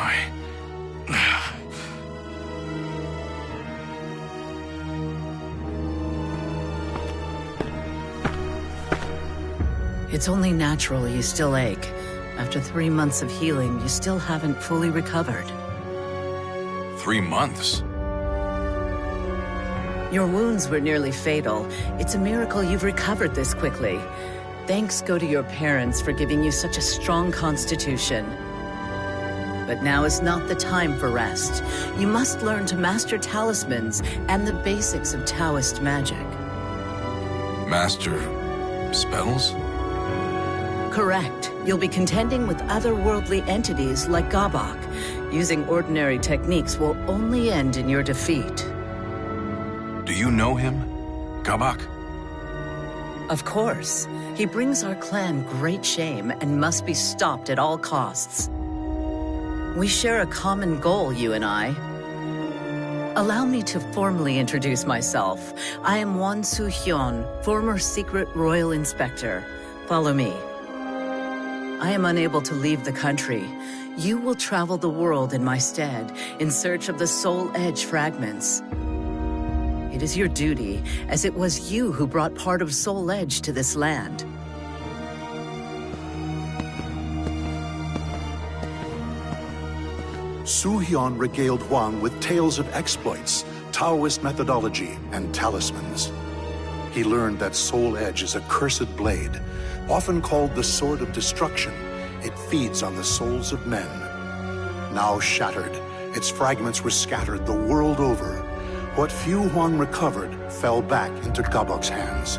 I? It's only natural you still ache. After 3 months of healing, you still haven't fully recovered. 3 months? Your wounds were nearly fatal. It's a miracle you've recovered this quickly. Thanks go to your parents for giving you such a strong constitution. But now is not the time for rest. You must learn to master talismans and the basics of Taoist magic. Master spells? Correct. You'll be contending with otherworldly entities like Gabak. Using ordinary techniques will only end in your defeat. Do you know him? Gabak? Of course. He brings our clan great shame and must be stopped at all costs. We share a common goal, you and I. Allow me to formally introduce myself. I am Hwang former secret royal inspector. Follow me. I am unable to leave the country. You will travel the world in my stead, in search of the Soul Edge fragments. It is your duty, as it was you who brought part of Soul Edge to this land. Su-hyun regaled Hwang with tales of exploits, Taoist methodology, and talismans. He learned that Soul Edge is a cursed blade, often called the Sword of Destruction. It feeds on the souls of men. Now shattered, its fragments were scattered the world over. What few Hwang recovered fell back into Gabok's hands.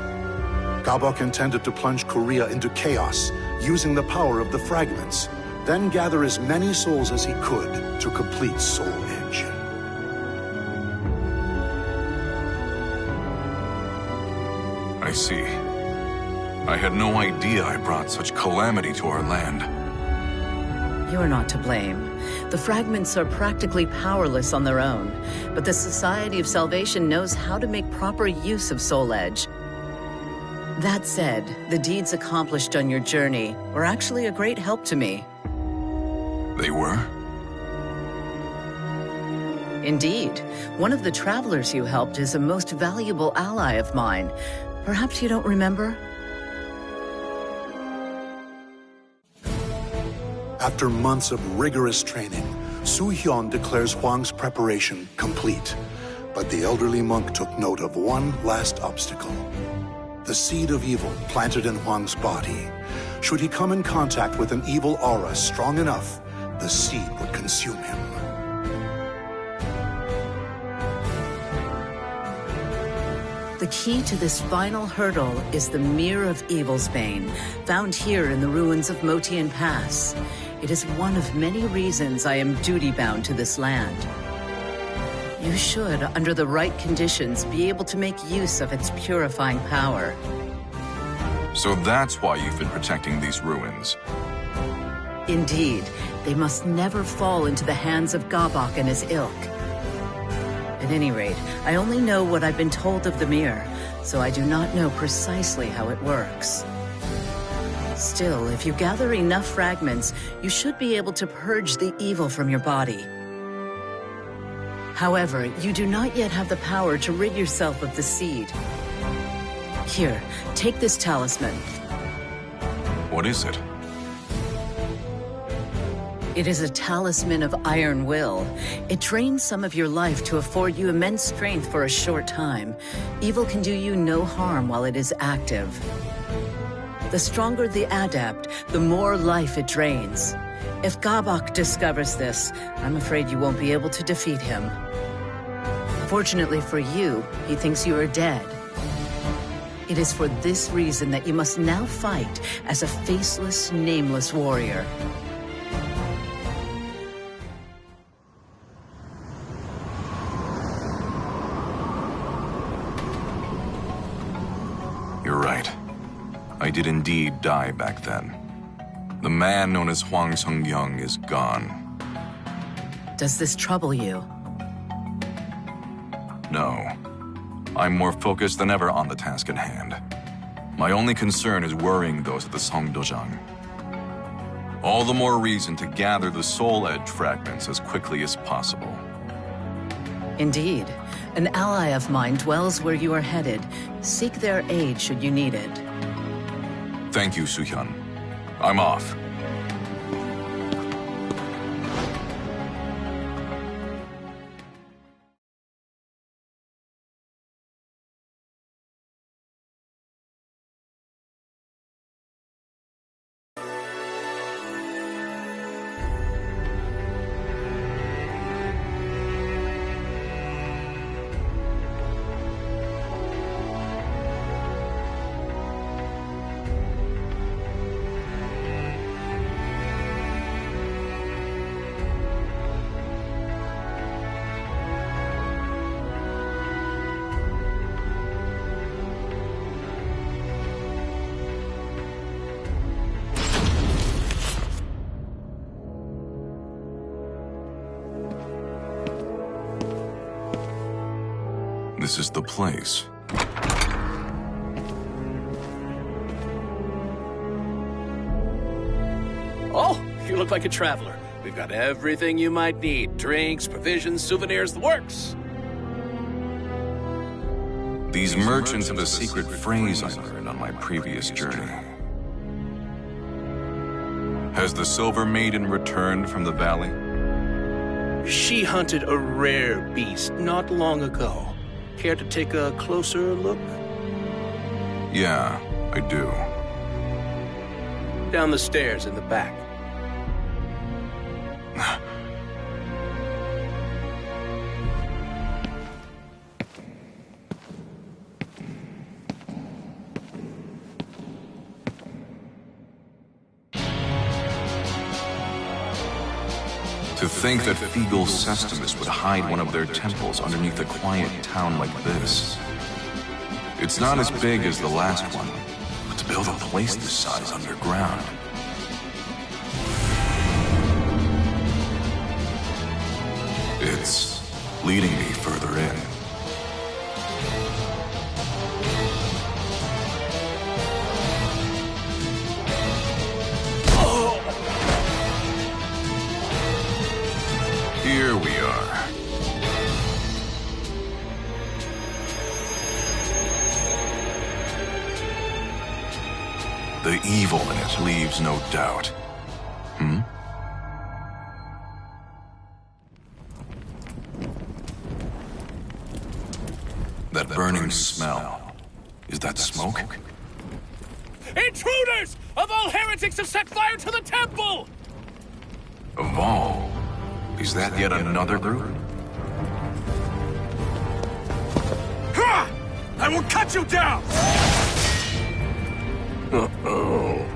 Gabok intended to plunge Korea into chaos, using the power of the fragments, then gather as many souls as he could to complete Soul Edge. I see. I had no idea I brought such calamity to our land. You're not to blame. The fragments are practically powerless on their own, but the Society of Salvation knows how to make proper use of Soul Edge. That said, the deeds accomplished on your journey were actually a great help to me. They were? Indeed. One of the travelers you helped is a most valuable ally of mine. Perhaps you don't remember? After months of rigorous training, Su-hyun declares Hwang's preparation complete. But the elderly monk took note of one last obstacle. The seed of evil planted in Hwang's body. Should he come in contact with an evil aura strong enough, the seed would consume him. The key to this final hurdle is the Mirror of Evil's Bane, found here in the ruins of Motian Pass. It is one of many reasons I am duty-bound to this land. You should, under the right conditions, be able to make use of its purifying power. So that's why you've been protecting these ruins. Indeed, they must never fall into the hands of Gabak and his ilk. At any rate, I only know what I've been told of the mirror, so I do not know precisely how it works. Still, if you gather enough fragments, you should be able to purge the evil from your body. However, you do not yet have the power to rid yourself of the seed. Here, take this talisman. What is it? It is a talisman of iron will. It drains some of your life to afford you immense strength for a short time. Evil can do you no harm while it is active. The stronger the adept, the more life it drains. If Gabak discovers this, I'm afraid you won't be able to defeat him. Fortunately for you, he thinks you are dead. It is for this reason that you must now fight as a faceless, nameless warrior. You're right. I did indeed die back then. The man known as Hwang Sung-young is gone. Does this trouble you? No. I'm more focused than ever on the task at hand. My only concern is worrying those at the Songdojang. All the more reason to gather the Soul Edge fragments as quickly as possible. Indeed. An ally of mine dwells where you are headed. Seek their aid should you need it. Thank you, Suhyun. I'm off. This is the place. Oh, you look like a traveler. We've got everything you might need. Drinks, provisions, souvenirs, the works. These merchants have a secret phrase I learned on my previous journey. Has the Silver Maiden returned from the valley? She hunted a rare beast not long ago. Care to take a closer look? Yeah, I do. Down the stairs in the back. To think that Feegle Sestimus would hide one of their temples underneath a quiet town like this. It's not as big as the last one, but to build a place this size underground. It's leading me further in. Here we are. The evil in it leaves no doubt. That burning smell. Is that smoke? Intruders! Of all heretics have set fire to the temple! Of all? Is that yet another group? Ha! I will cut you down! Uh-oh.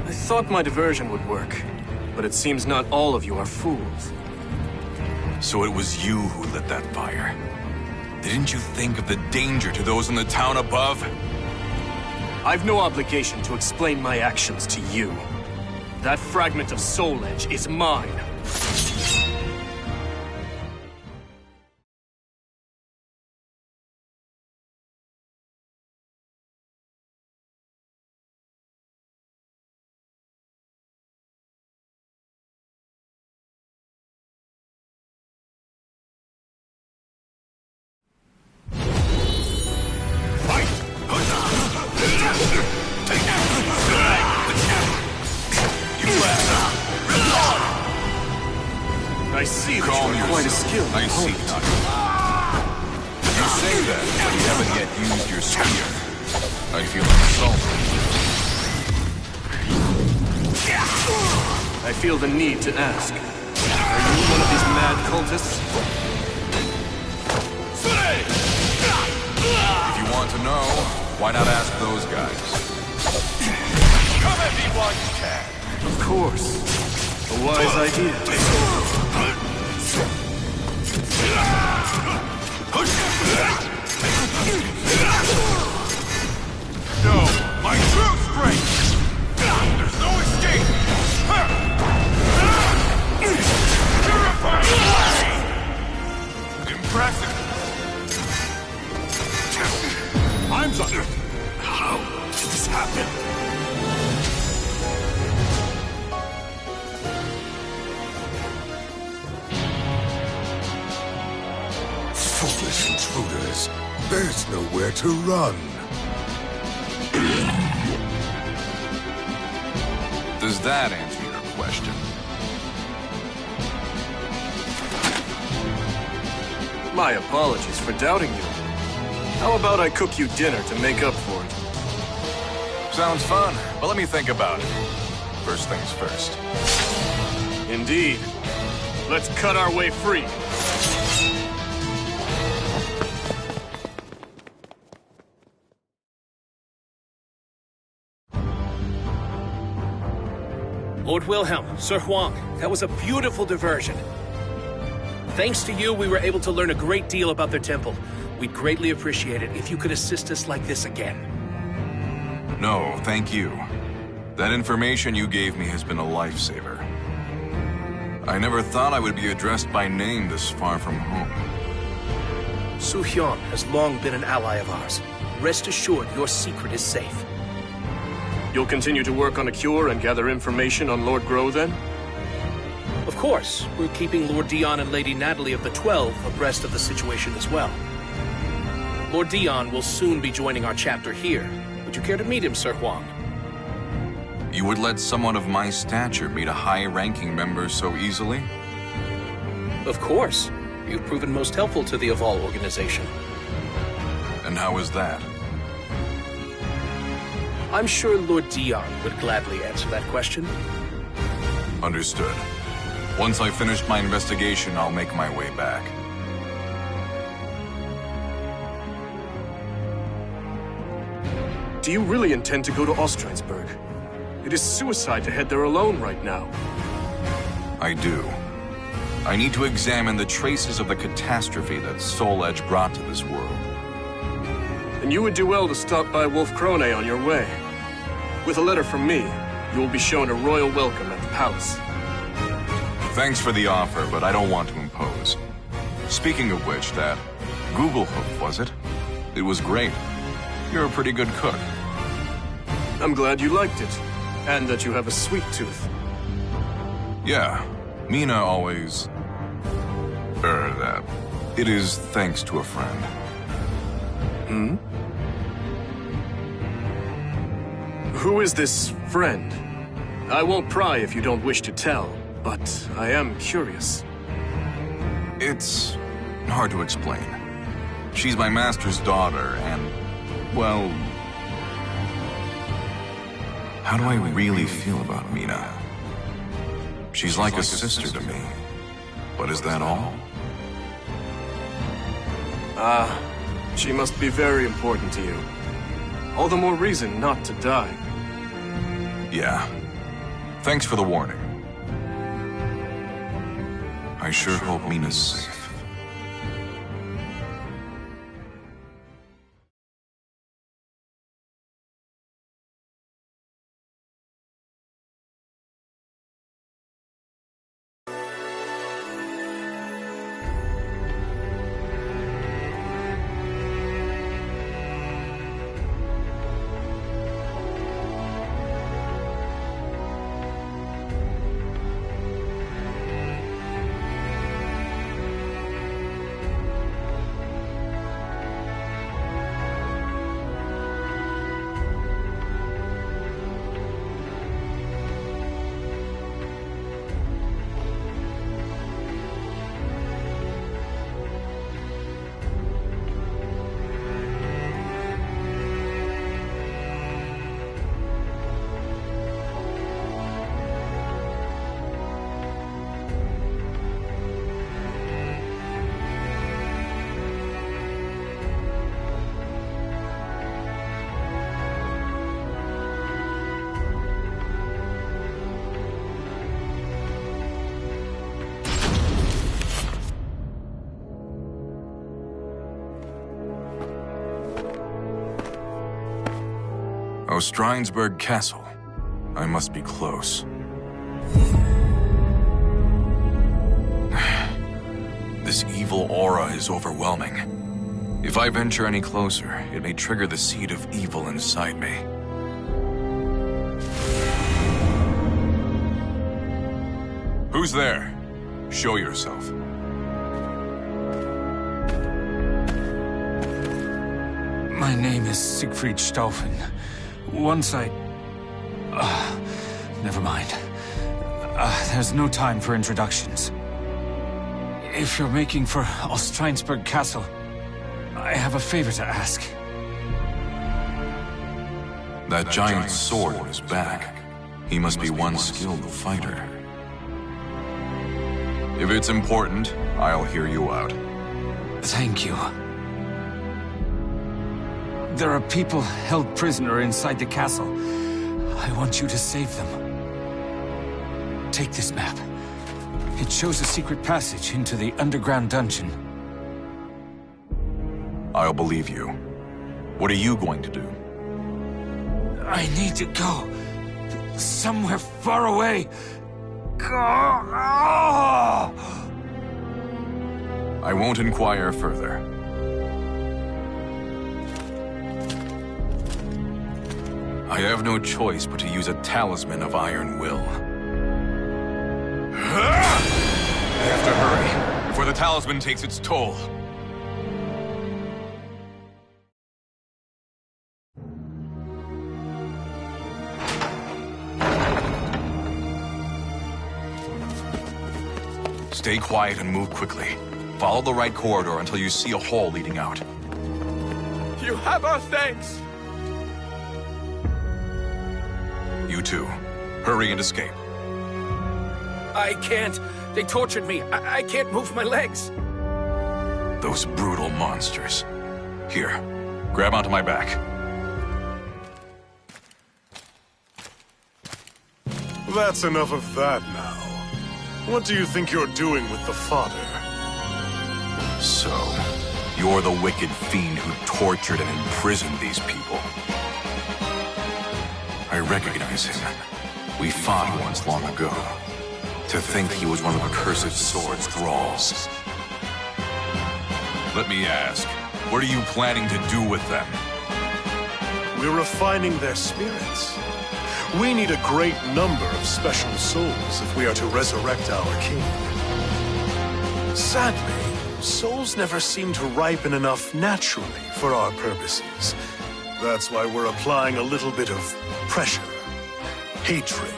I thought my diversion would work, but it seems not all of you are fools. So it was you who lit that fire. Didn't you think of the danger to those in the town above? I've no obligation to explain my actions to you. That fragment of Soul Edge is mine. I see that Calm you are quite a yourself. skilled I see opponent. not. You say that, but you haven't yet used your spear. I feel insulted. I feel the need to ask. Are you one of these mad cultists? If you want to know, why not ask those guys? Come at me while you can! Of course. A wise idea. No, my true strength! There's no escape! Impressive! I'm sorry. How did this happen? this. There's nowhere to run. Does that answer your question? My apologies for doubting you. How about I cook you dinner to make up for it? Sounds fun, but let me think about it. First things first. Indeed. Let's cut our way free. Lord Wilhelm, Sir Hwang, that was a beautiful diversion. Thanks to you, we were able to learn a great deal about their temple. We'd greatly appreciate it if you could assist us like this again. No, thank you. That information you gave me has been a lifesaver. I never thought I would be addressed by name this far from home. Su Hyun has long been an ally of ours. Rest assured, your secret is safe. You'll continue to work on a cure and gather information on Lord Grow, then? Of course, we're keeping Lord Dion and Lady Natalie of the 12 abreast of the situation as well. Lord Dion will soon be joining our chapter here. Would you care to meet him, Sir Hwang? You would let someone of my stature meet a high-ranking member so easily? Of course. You've proven most helpful to the Aval organization. And how is that? I'm sure Lord Dion would gladly answer that question. Understood. Once I've finished my investigation, I'll make my way back. Do you really intend to go to Ostrheinsburg? It is suicide to head there alone right now. I do. I need to examine the traces of the catastrophe that Soul Edge brought to this world. And you would do well to stop by Wolf Krone on your way. With a letter from me, you will be shown a royal welcome at the palace. Thanks for the offer, but I don't want to impose. Speaking of which, that Google hoof, was it? It was great. You're a pretty good cook. I'm glad you liked it, and that you have a sweet tooth. Yeah, Mina always... it is thanks to a friend. Hmm? Who is this friend? I won't pry if you don't wish to tell, but I am curious. It's hard to explain. She's my master's daughter, and, well... How do I really feel about Mina? She's like a sister to me. But is that all? She must be very important to you. All the more reason not to die. Yeah. Thanks for the warning. I sure hope Mina's safe. Ostrheinsburg Castle. I must be close. This evil aura is overwhelming. If I venture any closer, it may trigger the seed of evil inside me. Who's there? Show yourself. My name is Siegfried Stauffen. Once I... never mind. There's no time for introductions. If you're making for Ostreinsberg Castle, I have a favor to ask. That giant sword on his back. He must be one skilled fighter. If it's important, I'll hear you out. Thank you. There are people held prisoner inside the castle. I want you to save them. Take this map. It shows a secret passage into the underground dungeon. I'll believe you. What are you going to do? I need to go. Somewhere far away. I won't inquire further. I have no choice but to use a talisman of iron will. I have to hurry, before the talisman takes its toll. Stay quiet and move quickly. Follow the right corridor until you see a hall leading out. You have our thanks! You too. Hurry and escape. I can't. They tortured me. I can't move my legs. Those brutal monsters. Here, grab onto my back. That's enough of that now. What do you think you're doing with the father? So, you're the wicked fiend who tortured and imprisoned these people. I recognize him. We fought once long ago. To think he was one of Accursed Sword's thralls. Let me ask, what are you planning to do with them? We're refining their spirits. We need a great number of special souls if we are to resurrect our king. Sadly, souls never seem to ripen enough naturally for our purposes. That's why we're applying a little bit of pressure. Hatred,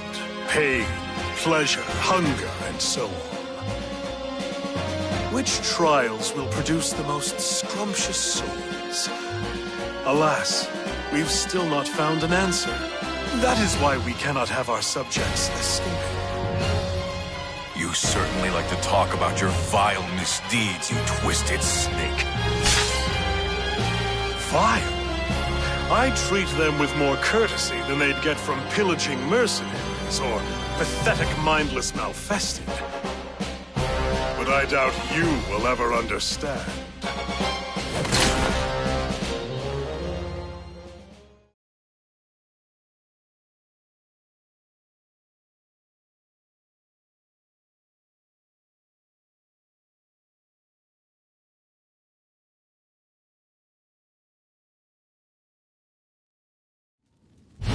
pain, pleasure, hunger, and so on. Which trials will produce the most scrumptious souls? Alas, we've still not found an answer. That is why we cannot have our subjects escaping. You certainly like to talk about your vile misdeeds, you twisted snake. Vile? I treat them with more courtesy than they'd get from pillaging mercenaries or pathetic mindless malfested. But I doubt you will ever understand.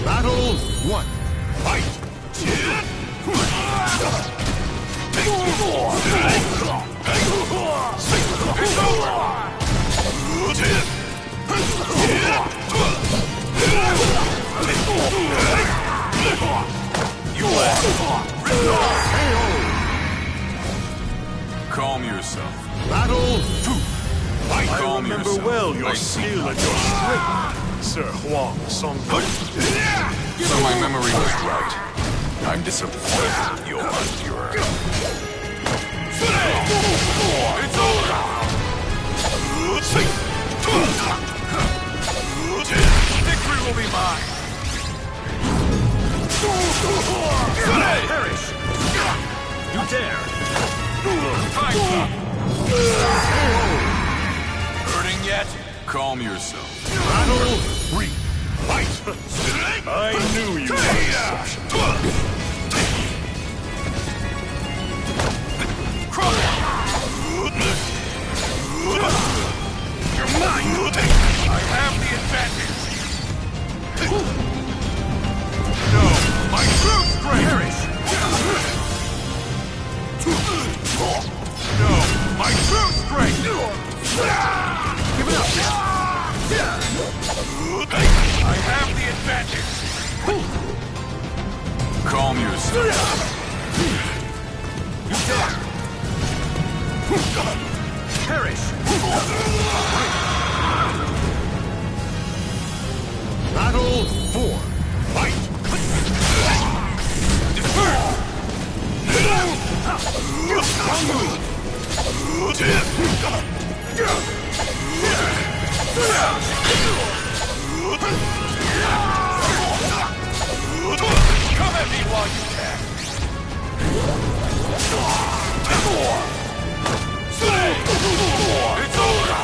Battle 1. Fight! Calm yourself. Battle 2. Fight! I Calm remember yourself. well your I see. skill and your strength, Sir Hwang Song. So my memory was right. I'm disappointed in your endurance. It's over! Victory will be mine! Perish! You dare! Time's up! Hurting yet? Calm yourself. Battle 3. Fight! I knew you were an exception. You're mine! I have the advantage! No! My true strength! Perish! No! My true strength! Give it up! Calm yourself. Perish! Battle 4. Fight! Come at me while you can. It's over.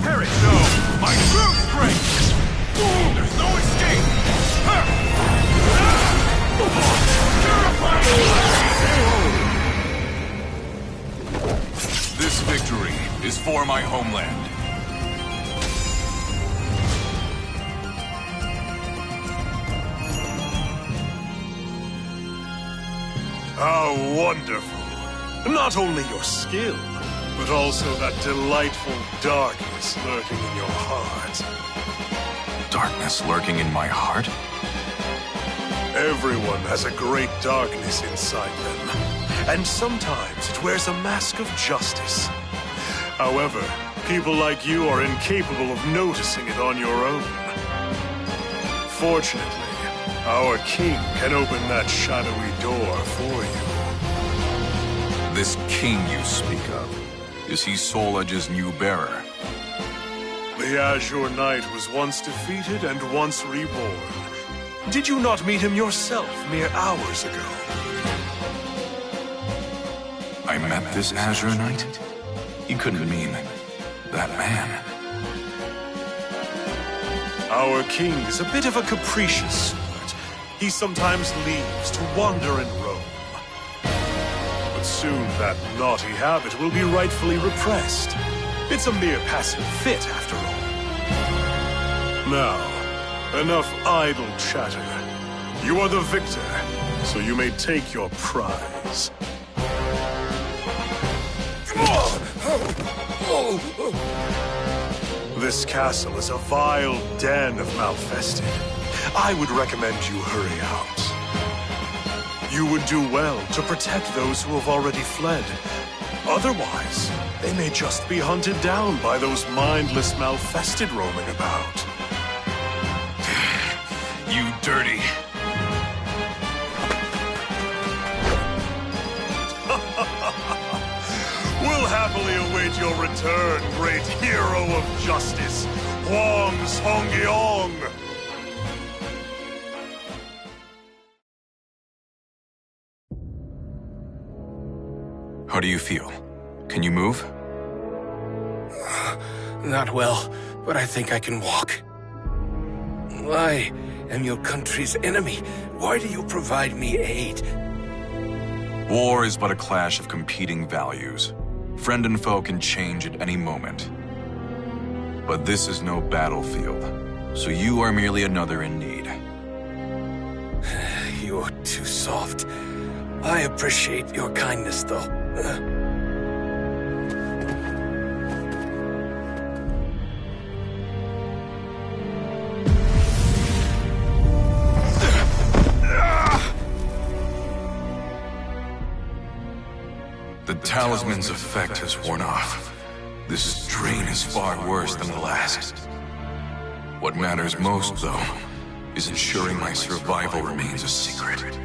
Perish! No, my true strength. There's no escape. This victory is for my homeland. How wonderful! Not only your skill, but also that delightful darkness lurking in your heart. Darkness lurking in my heart? Everyone has a great darkness inside them, and sometimes it wears a mask of justice. However, people like you are incapable of noticing it on your own. Fortunately, our king can open that shadowy door for you. This king you speak of, is he Soul Edge's new bearer? The Azure Knight was once defeated and once reborn. Did you not meet him yourself mere hours ago? I met this Azure Knight? He couldn't mean that man. Our king is a bit of a capricious sort. He sometimes leaves to wander and roam. But soon that naughty habit will be rightfully repressed. It's a mere passing fit, after all. Now, enough idle chatter. You are the victor, so you may take your prize. This castle is a vile den of malfested. I would recommend you hurry out. You would do well to protect those who have already fled. Otherwise, they may just be hunted down by those mindless malfested roaming about. You dirty. We'll happily await your return, great hero of justice, Hwang Song-gyong! How do you feel? Can you move? Not well, but I think I can walk. I am your country's enemy. Why do you provide me aid? War is but a clash of competing values. Friend and foe can change at any moment. But this is no battlefield, so you are merely another in need. You're too soft. I appreciate your kindness, though. The talisman's effect has worn off. This drain is far worse than the last. What matters most, though, is ensuring my survival remains a secret.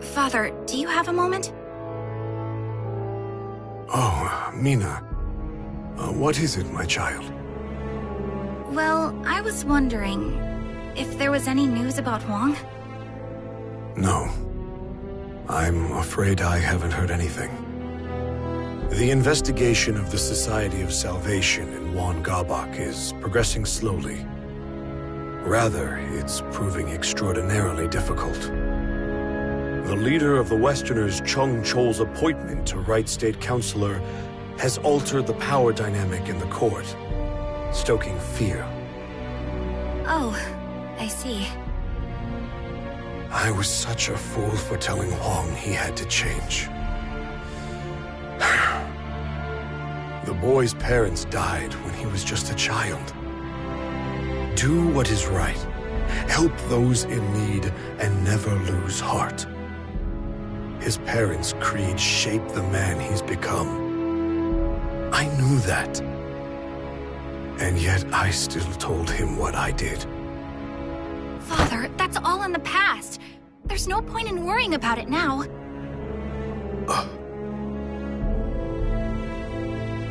Father, do you have a moment? Oh, Mina. What is it, my child? Well, I was wondering if there was any news about Hwang? No. I'm afraid I haven't heard anything. The investigation of the Society of Salvation in Wan Gabak is progressing slowly. Rather, it's proving extraordinarily difficult. The leader of the Westerners, Chung Chol's appointment to Right State Councilor has altered the power dynamic in the court, stoking fear. Oh, I see. I was such a fool for telling Hwang he had to change. The boy's parents died when he was just a child. Do what is right. Help those in need and never lose heart. His parents' creed shaped the man he's become. I knew that. And yet I still told him what I did. Father, that's all in the past. There's no point in worrying about it now.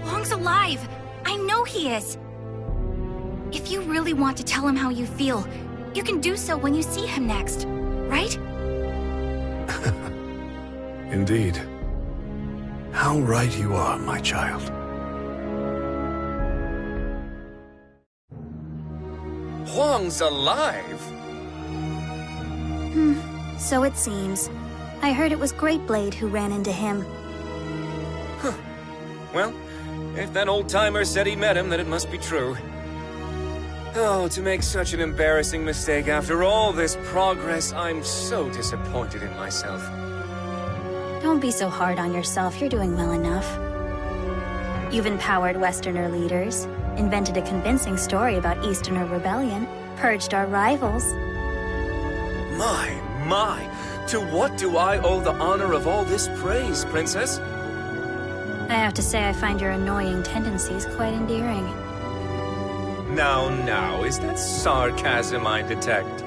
Hwang's alive. I know he is. If you really want to tell him how you feel, you can do so when you see him next, right? Indeed. How right you are, my child. Hwang's alive? So it seems. I heard it was Great Blade who ran into him. Well, if that old-timer said he met him, then it must be true. Oh, to make such an embarrassing mistake after all this progress, I'm so disappointed in myself. Don't be so hard on yourself, you're doing well enough. You've empowered Westerner leaders, invented a convincing story about Easterner rebellion, purged our rivals. My, to what do I owe the honor of all this praise, Princess? I have to say I find your annoying tendencies quite endearing. Now, is that sarcasm I detect?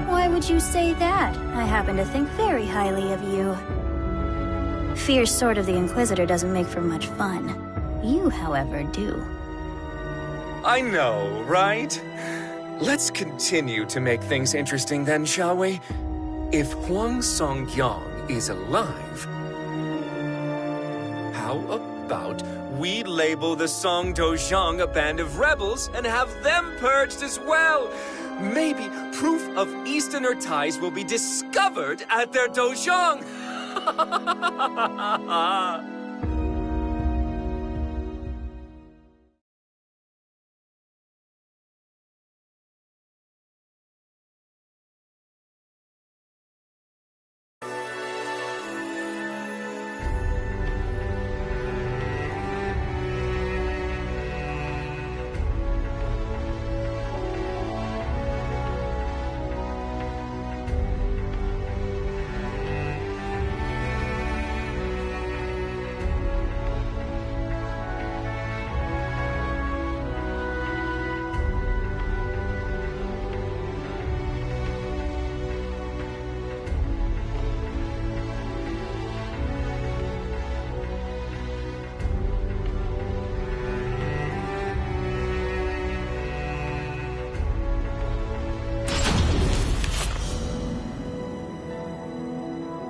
Why would you say that? I happen to think very highly of you. Fierce Sword of the Inquisitor doesn't make for much fun. You, however, do. I know, right? Let's continue to make things interesting then, shall we? If Hwang Song-gyong is alive, how about we label the Song Dojang a band of rebels and have them purged as well? Maybe proof of Easterner ties will be discovered at their Dojang!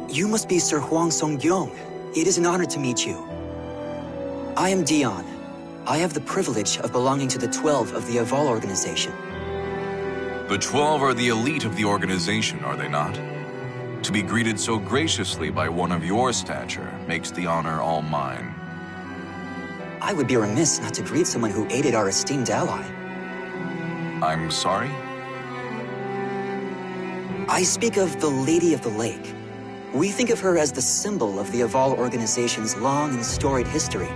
You must be Sir Hwang Song-gyong. It is an honor to meet you. I am Dion. I have the privilege of belonging to the 12 of the Aval organization. The 12 are the elite of the organization, are they not? To be greeted so graciously by one of your stature makes the honor all mine. I would be remiss not to greet someone who aided our esteemed ally. I'm sorry? I speak of the Lady of the Lake. We think of her as the symbol of the Aval organization's long and storied history.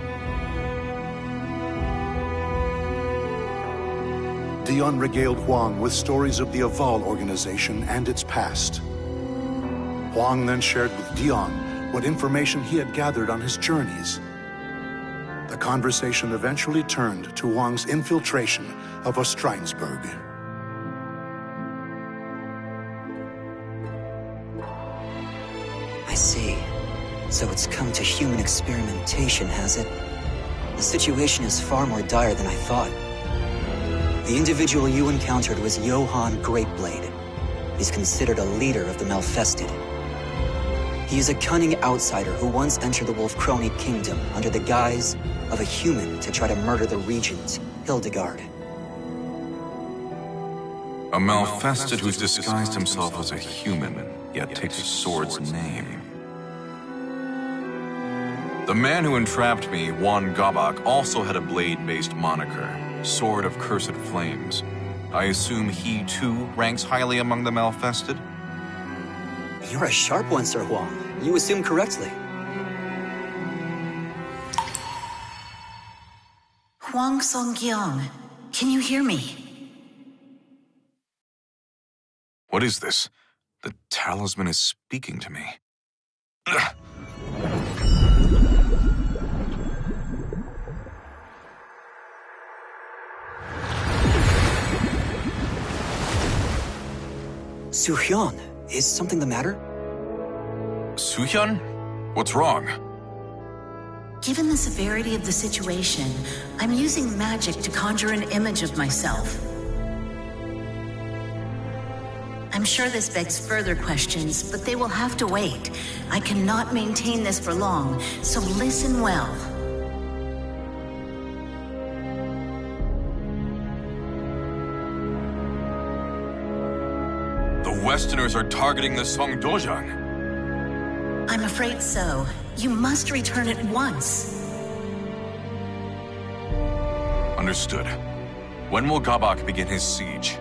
Dion regaled Hwang with stories of the Aval organization and its past. Hwang then shared with Dion what information he had gathered on his journeys. The conversation eventually turned to Hwang's infiltration of Ostreinsburg. I see. So it's come to human experimentation, has it? The situation is far more dire than I thought. The individual you encountered was Johann Greatblade. He's considered a leader of the Malfested. He is a cunning outsider who once entered the Wolfkrone Kingdom under the guise of a human to try to murder the regent, Hildegard. A Malfested who's disguised himself as a human, yet takes a sword's name. The man who entrapped me, Hwang also had a blade-based moniker, Sword of Cursed Flames. I assume he, too, ranks highly among the Malfested? You're a sharp one, Sir Hwang. You assume correctly. Hwang Song-gyong, can you hear me? What is this? The talisman is speaking to me. Suhyun, is something the matter? Suhyun? What's wrong? Given the severity of the situation, I'm using magic to conjure an image of myself. I'm sure this begs further questions, but they will have to wait. I cannot maintain this for long, so listen well. The Westerners are targeting the Songdojang. I'm afraid so. You must return at once. Understood. When will Gabak begin his siege?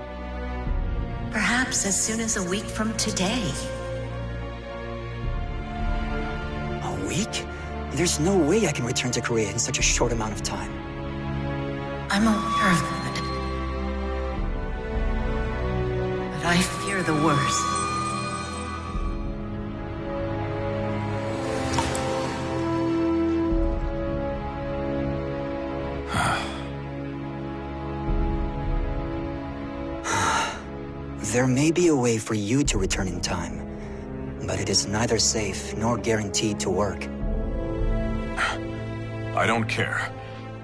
Perhaps as soon as a week from today. A week? There's no way I can return to Korea in such a short amount of time. I'm aware of that. But I fear the worst. There may be a way for you to return in time, but it is neither safe nor guaranteed to work. I don't care.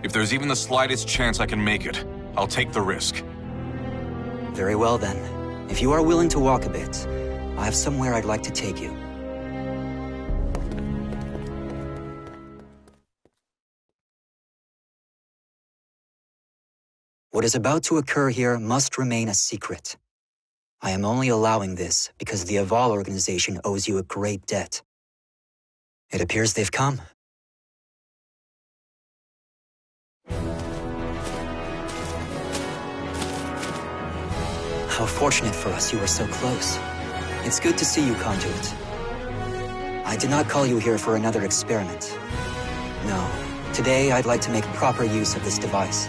If there's even the slightest chance I can make it, I'll take the risk. Very well then. If you are willing to walk a bit, I have somewhere I'd like to take you. What is about to occur here must remain a secret. I am only allowing this because the Aval organization owes you a great debt. It appears they've come. How fortunate for us you were so close. It's good to see you, Conduit. I did not call you here for another experiment. No, today I'd like to make proper use of this device.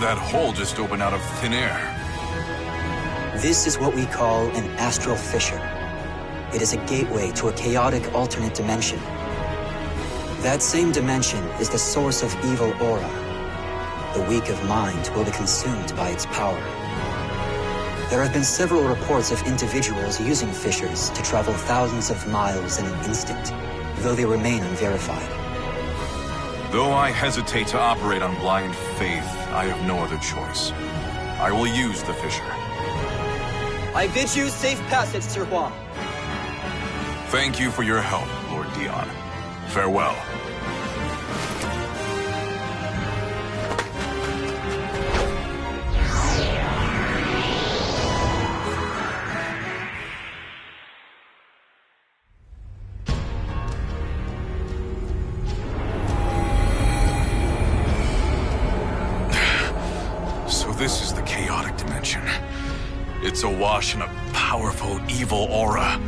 That hole just opened out of thin air. This is what we call an astral fissure. It is a gateway to a chaotic alternate dimension. That same dimension is the source of evil aura. The weak of mind will be consumed by its power. There have been several reports of individuals using fissures to travel thousands of miles in an instant, though they remain unverified. Though I hesitate to operate on blind faith, I have no other choice. I will use the fissure. I bid you safe passage, Sir Hwang. Thank you for your help, Lord Dion. Farewell. This is the chaotic dimension. It's awash in a powerful, evil aura.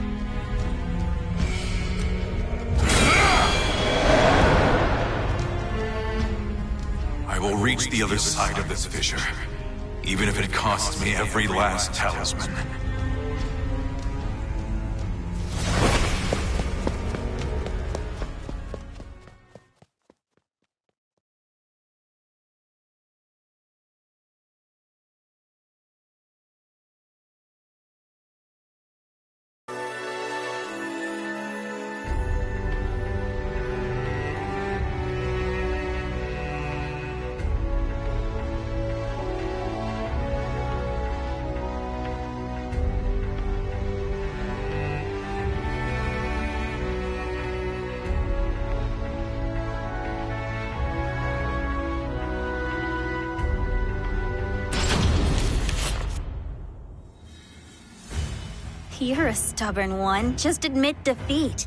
I will reach the other side of this fissure, even if it costs me every last talisman. You're a stubborn one. Just admit defeat.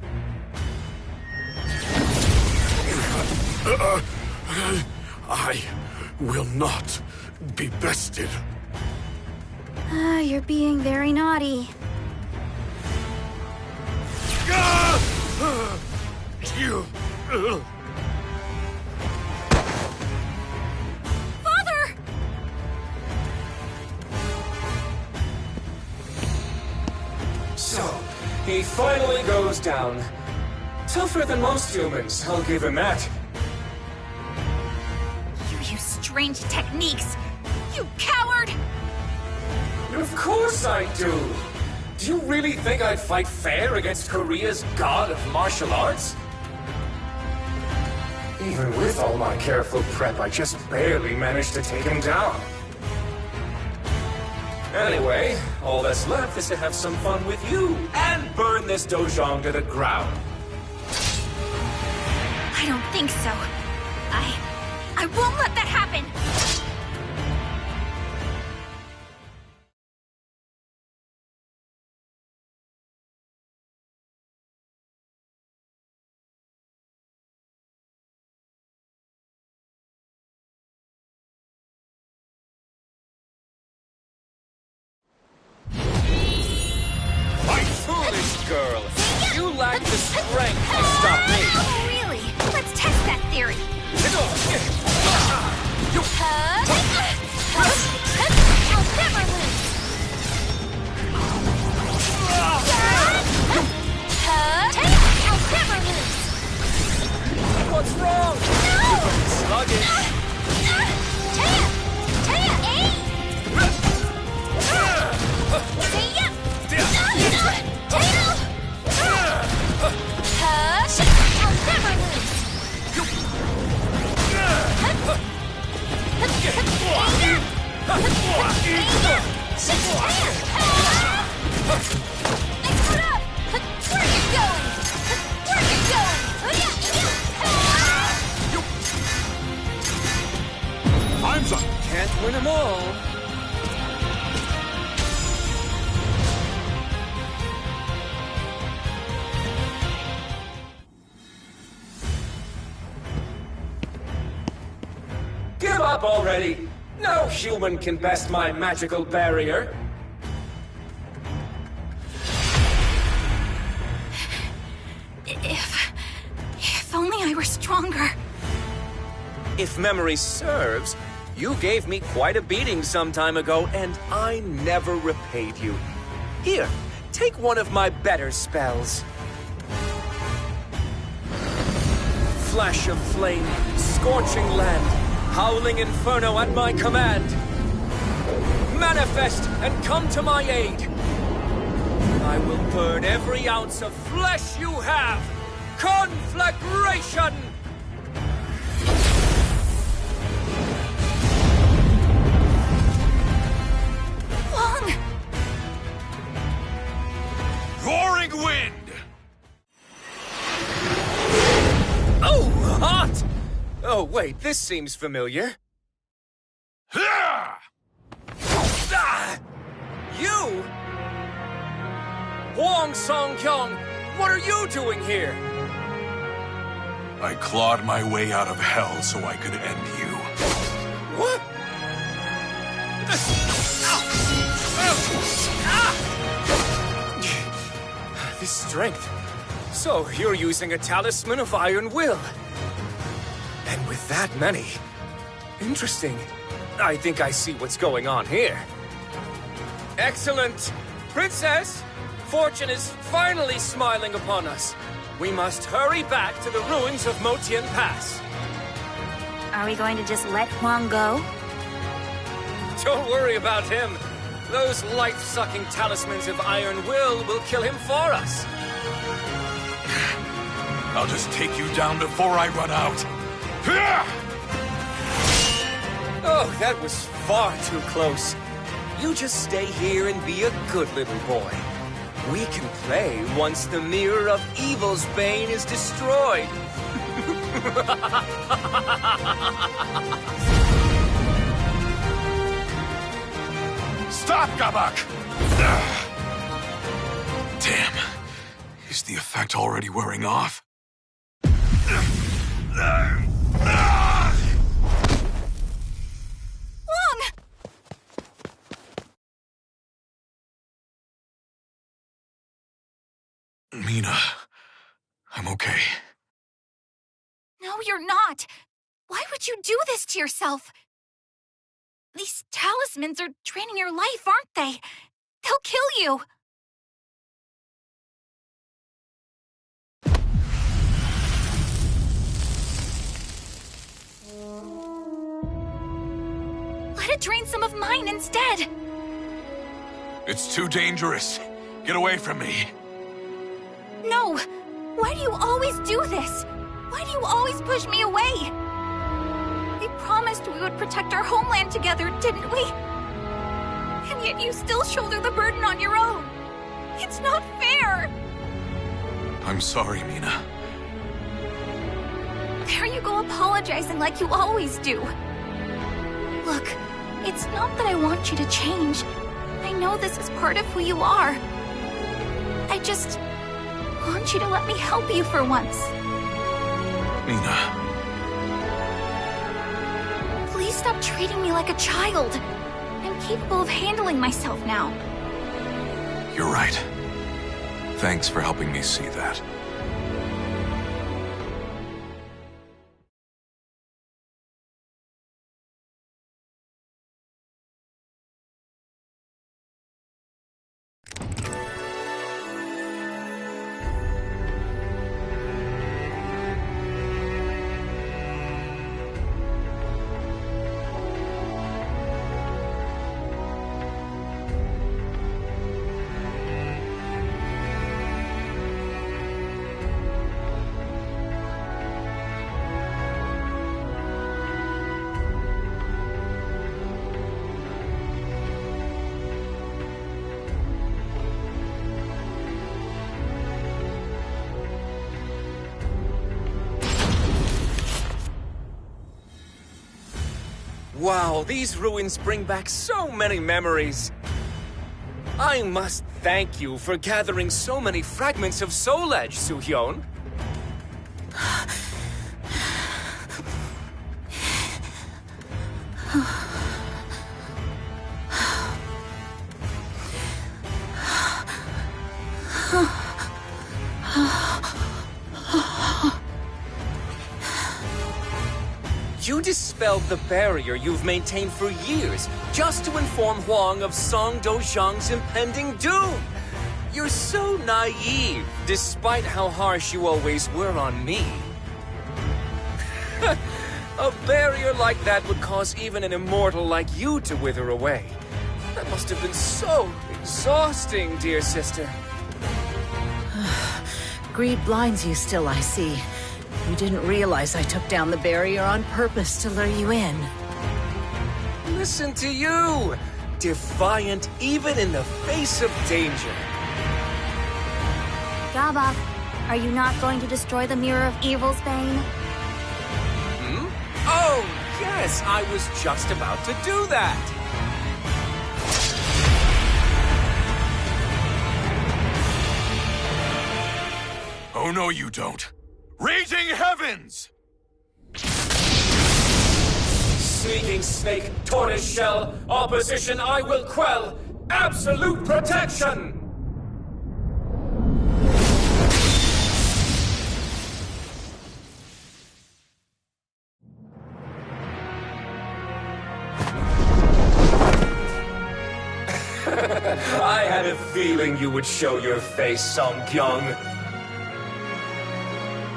I will not be bested. You're being very naughty. You... Father! So, he finally goes down. Tougher than most humans, I'll give him that. You use strange techniques! You coward! Of course I do! Do you really think I'd fight fair against Korea's god of martial arts? Even with all my careful prep, I just barely managed to take him down. Anyway, all that's left is to have some fun with you and burn this dojang to the ground. I don't think so. I won't let that happen! Foolish girl! You lack the strength to stop me! Oh, really? Let's test that theory. I'll never lose! I'll never lose! What's wrong? No! Sluggish! Time's up. Can't win them all. Give up already! No human can best my magical barrier. If only I were stronger. If memory serves, you gave me quite a beating some time ago, and I never repaid you. Here, take one of my better spells. Flash of flame, scorching land, howling inferno at my command. Manifest and come to my aid. I will burn every ounce of flesh you have. Conflagration! Hwang! Roaring wind! Oh, hot! Oh, wait, this seems familiar. Ah! You? Hwang Song-kyung, what are you doing here? I clawed my way out of hell so I could end you. What? This strength. So, you're using a talisman of iron will. And with that many. Interesting. I think I see what's going on here. Excellent! Princess! Fortune is finally smiling upon us. We must hurry back to the ruins of Motian Pass. Are we going to just let Hwang go? Don't worry about him. Those life-sucking talismans of iron will kill him for us. I'll just take you down before I run out. Oh, that was far too close. You just stay here and be a good little boy. We can play once the mirror of evil's bane is destroyed. Stop, Gabak! Damn. Is the effect already wearing off? Hwang! Mina, I'm okay. No, you're not. Why would you do this to yourself? These talismans are draining your life, aren't they? They'll kill you. Let it drain some of mine instead. It's too dangerous. Get away from me. No! Why do you always do this? Why do you always push me away? We promised we would protect our homeland together, didn't we? And yet you still shoulder the burden on your own. It's not fair! I'm sorry, Mina. There you go apologizing like you always do. Look, it's not that I want you to change. I know this is part of who you are. I just want you to let me help you for once. Mina. Please stop treating me like a child. I'm capable of handling myself now. You're right. Thanks for helping me see that. Wow, these ruins bring back so many memories. I must thank you for gathering so many fragments of Soul Edge, Soo-hyun. You dispelled the barrier you've maintained for years, just to inform Hwang of Song Dozhang's impending doom. You're so naive, despite how harsh you always were on me. A barrier like that would cause even an immortal like you to wither away. That must have been so exhausting, dear sister. Greed blinds you still, I see. You didn't realize I took down the barrier on purpose to lure you in. Listen to you! Defiant even in the face of danger. Gaba, are you not going to destroy the Mirror of Evil's Bane? Oh, yes, I was just about to do that. Oh, no, you don't. Raging heavens! Sneaking snake, tortoise shell, opposition I will quell. Absolute protection! I had a feeling you would show your face, Song-kyung.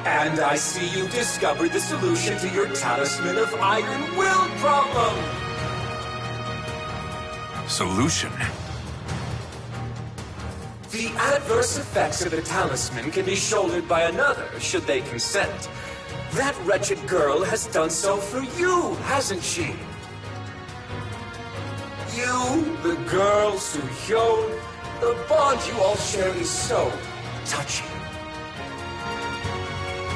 And I see you discovered the solution to your Talisman of Iron Will problem! Solution? The adverse effects of the talisman can be shouldered by another, should they consent. That wretched girl has done so for you, hasn't she? You, the girl, Soo-hyun, the bond you all share is so touching.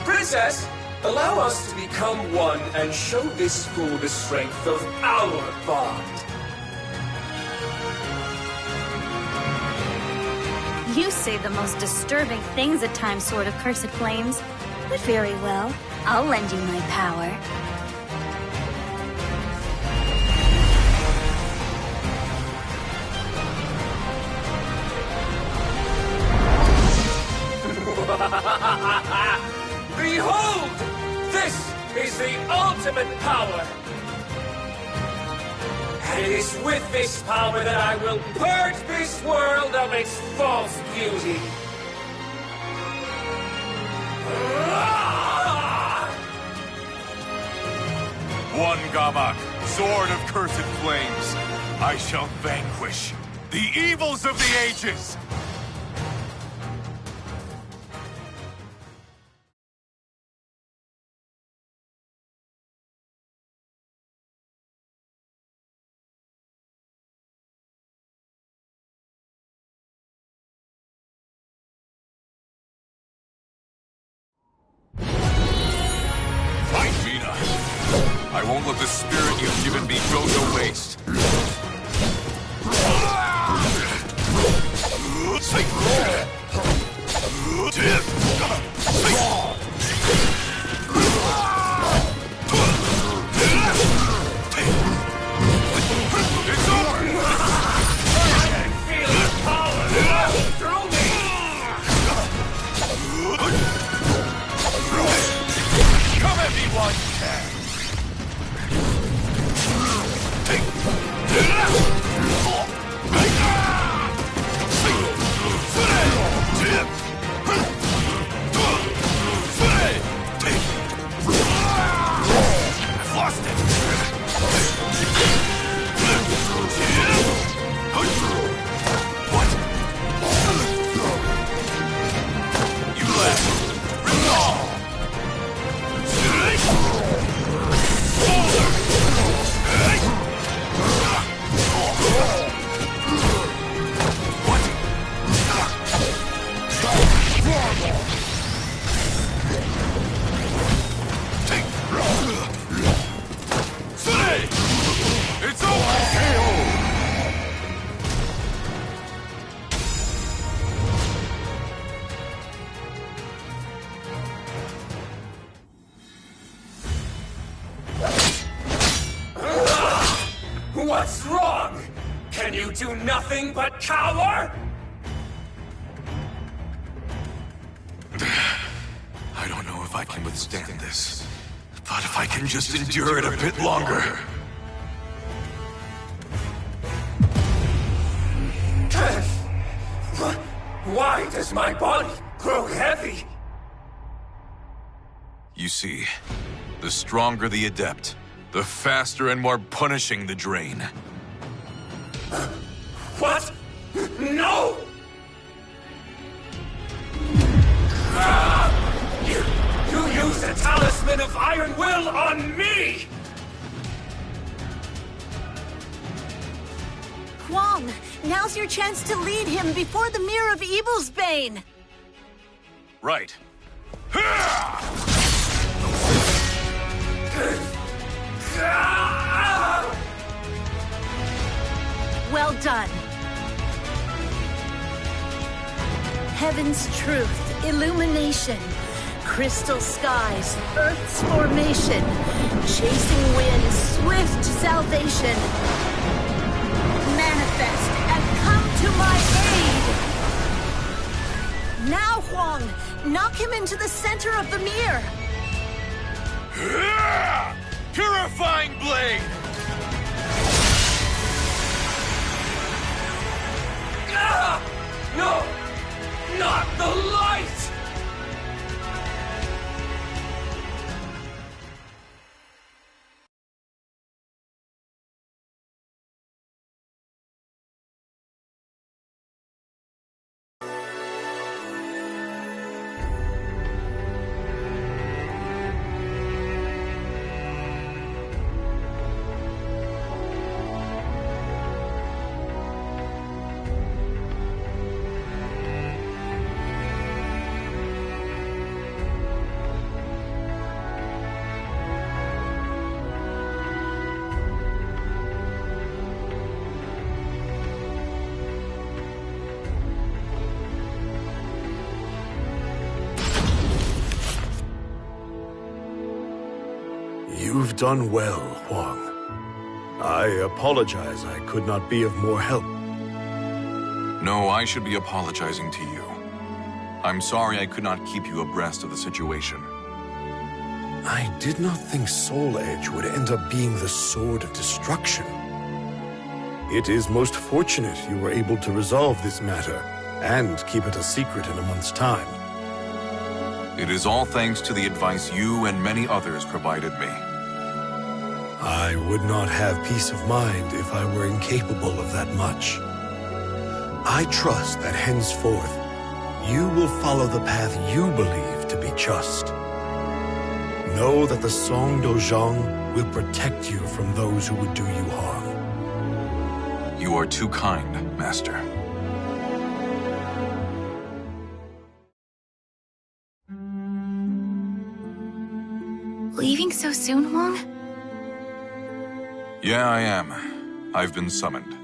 Princess, allow us to become one and show this fool the strength of our bond. You say the most disturbing things at times, Sword of Cursed Flames. But very well, I'll lend you my power. Behold! This is the ultimate power! And it is with this power that I will purge this world of its false beauty. One Gamak, Sword of Cursed Flames. I shall vanquish the evils of the ages! I won't let the spirit you've given me go to waste. It's over! I can feel the power flowing through me! Come at me while you can! I've lost it! What? You left! Recall! It's over! What's wrong? Can you do nothing but cower? I don't know if I can withstand this, but if I can just endure it a bit longer. Why does my body grow heavy? You see, the stronger the adept, the faster and more punishing the drain. What? No! You used the talisman of Iron Will on me! Hwang, now's your chance to lead him before the Mirror of Evil's Bane. Right. Well done. Heaven's truth, illumination, crystal skies, earth's formation, chasing winds, swift salvation. Manifest and come to my aid! Now, Hwang, knock him into the center of the mirror. Purifying blade! No! Not the light! You've done well, Hwang. I apologize I could not be of more help. No, I should be apologizing to you. I'm sorry I could not keep you abreast of the situation. I did not think Soul Edge would end up being the sword of destruction. It is most fortunate you were able to resolve this matter and keep it a secret in a month's time. It is all thanks to the advice you and many others provided me. I would not have peace of mind if I were incapable of that much. I trust that henceforth, you will follow the path you believe to be just. Know that the Song Dojang will protect you from those who would do you harm. You are too kind, Master. Leaving so soon, Hwang? Yeah, I am. I've been summoned.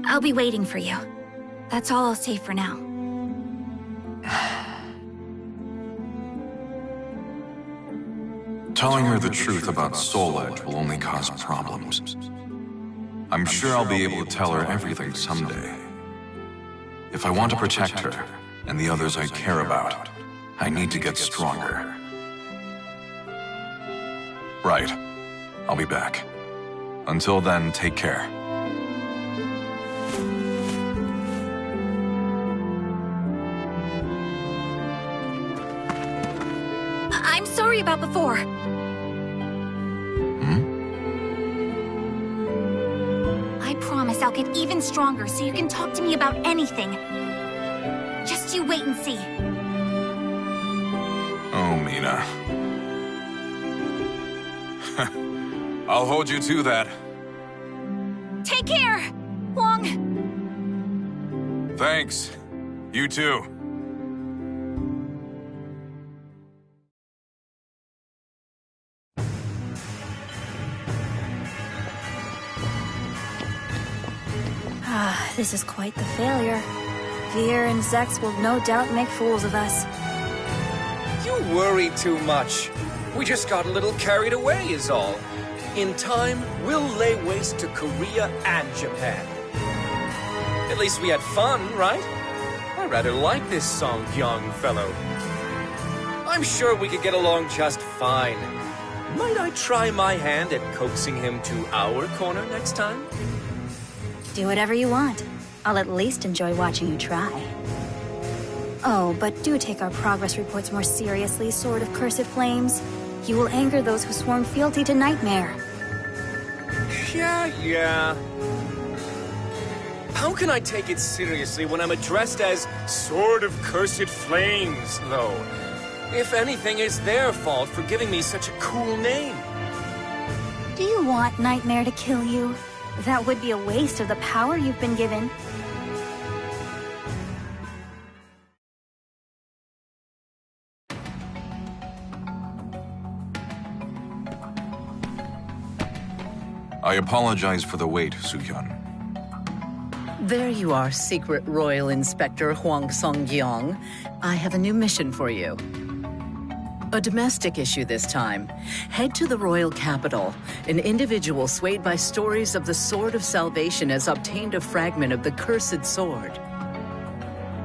I'll be waiting for you. That's all I'll say for now. Telling her the truth about Soul Edge will only cause problems. I'm sure I'll be able to tell her everything someday. If I want to protect her, and the others I care about, I need to get stronger. Right. I'll be back. Until then, take care. I'm sorry about before. I promise I'll get even stronger so you can talk to me about anything. Just you wait and see. Oh, Mina. I'll hold you to that. Take care, Hwang. Thanks. You too. This is quite the failure. Veer and Zex will no doubt make fools of us. You worry too much. We just got a little carried away is all. In time, we'll lay waste to Korea and Japan. At least we had fun, right? I rather like this Song young fellow. I'm sure we could get along just fine. Might I try my hand at coaxing him to our corner next time? Do whatever you want. I'll at least enjoy watching you try. Oh, but do take our progress reports more seriously, Sword of Cursed Flames. You will anger those who sworn fealty to Nightmare. Yeah. How can I take it seriously when I'm addressed as Sword of Cursed Flames, though? If anything, it's their fault for giving me such a cool name. Do you want Nightmare to kill you? That would be a waste of the power you've been given. I apologize for the wait, Soo-hyun. There you are, Secret Royal Inspector Hwang Song-gyong. I have a new mission for you. A domestic issue this time. Head to the royal capital. An individual swayed by stories of the Sword of Salvation has obtained a fragment of the cursed sword.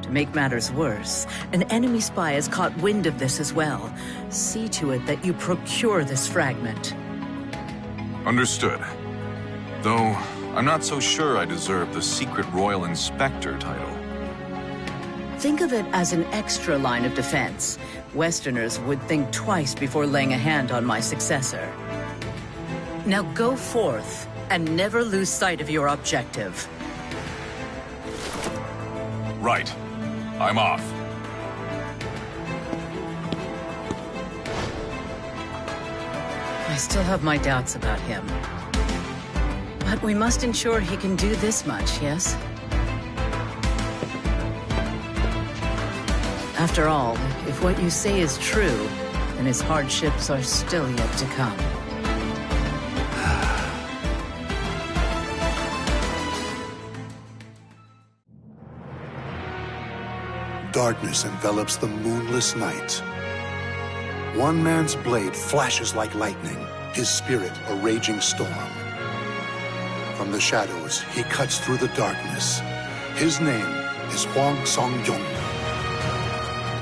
To make matters worse, an enemy spy has caught wind of this as well. See to it that you procure this fragment. Understood. Though, I'm not so sure I deserve the Secret Royal Inspector title. Think of it as an extra line of defense. Westerners would think twice before laying a hand on my successor. Now go forth, and never lose sight of your objective. Right. I'm off. I still have my doubts about him. But we must ensure he can do this much, yes? After all, if what you say is true, then his hardships are still yet to come. Darkness envelops the moonless night. One man's blade flashes like lightning, his spirit a raging storm. From the shadows, he cuts through the darkness. His name is Hwang.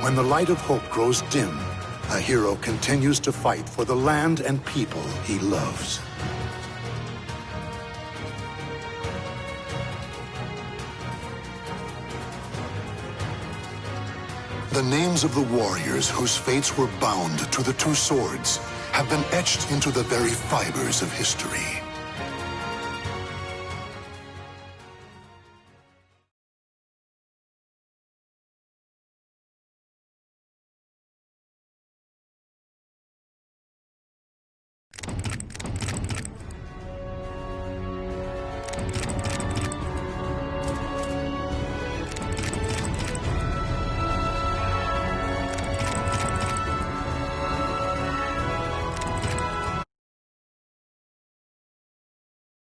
When the light of hope grows dim, a hero continues to fight for the land and people he loves. The names of the warriors whose fates were bound to the two swords have been etched into the very fibers of history.